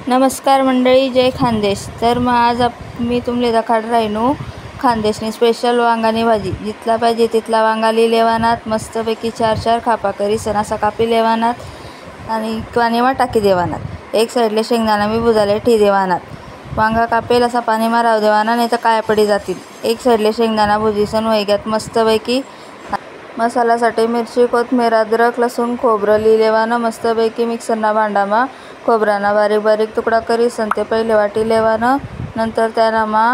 नमस्कार मंडळी, जय खानदेश। तर मग आज मी तुमले दाखड राहिनो खानदेशनी स्पेशल वांगानी भाजी। जितला पाहिजे तितला वांगा लेवानात, मस्तपैकी 4-4 खापा करी असा कापी लेवानात आणि पाणीमा टाकी देवानात। एक साईडले शेंगदाणा मी बुजाले ठी देवानात। वांगा कापेल असा पाणीमा राव देवाना, नाही तर काय पडी जातील। एक साईडले शेंगदाणा भुजीसन वैग्यात मस्तपैकी मसाल्यासाठी मिरची, कोथमीर, अद्रक, लसूण, खोबरं लेवाना मस्तपैकी मिक्सरना भांडामा खोबराना बारीक बारीक तुकडा करीसन ते पहिले वाटी लेवाना। नंतर त्यानामा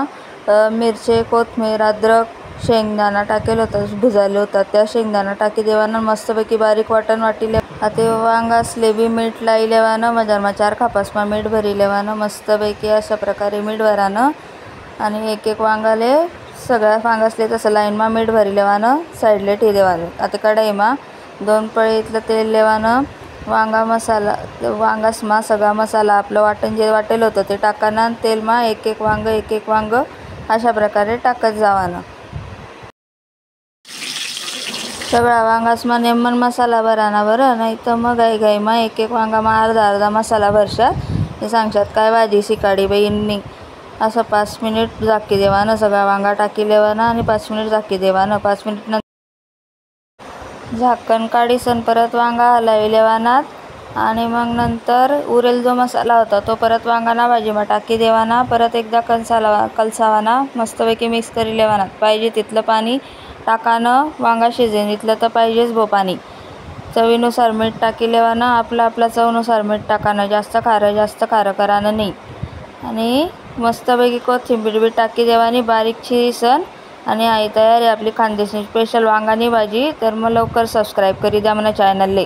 मिरची, कोथमीर, अद्रक, शेंगदाणा टाकेल होता, भुजाले होता त्या शेंगदाणा टाकी देवाना मस्तपैकी बारीक वाटण वाटी ले। आता वांगासले बी मीठ लाई लेवाना, मजारमा 4 खापासमा मीठ भरी लेवाना मस्तपैकी अशा प्रकारे मीठ भरानं आणि एक एक वांगाले सगळ्या वांगासले तसं लाईनमा मीठ भरी लेवानं साईडले ठी देवानं। आता कढईमा 2 पळी इतलं तेल लेवानं, वांगा मसाला वांगासमा सगळा मसाला आपलं वाटण जे वाटेल होतं ते टाकानं, तेलमा एक एक वांग अशा प्रकारे टाकत जावानं। सगळा वांगासमा नेमन मसाला भराना बरं, नाही तर मग घाईमा एक एक वांगामा अर्धा मसाला भरशात हे सांगशात काय भाजी शिकाडी बाईंनी। असं 5 मिनिट झाकी देवानं, सगळा वांगा टाकी लेवाना आणि 5 मिनिट झाकी देवानं। 5 मिनिट झाकण काढीसन परत वांगा हलावी लेवानात आणि मग नंतर उरेल जो मसाला होता तो परत वांगाना भाजीमा टाकी देवाना। परत एकदा कलसावाना मस्तपैकी मिक्स करी लेवानात। पाहिजे तितलं पाणी टाकानं वांगा शिजेन, इतलं तर पाहिजेच भो पाणी। चवीनुसार मीठ टाकी लेवानं, आपला चवनुसार मीठ टाकानं, जास्त खारं करानं नाही। आणि मस्तपैकी कोथिंबीर बी टाकी देवानी बारीक चिरीसन आणि आई तयार आहे आपली खानदेशी स्पेशल वांगानी भाजी। तर मग लवकर सबस्क्राईब करी द्या मला चॅनलले।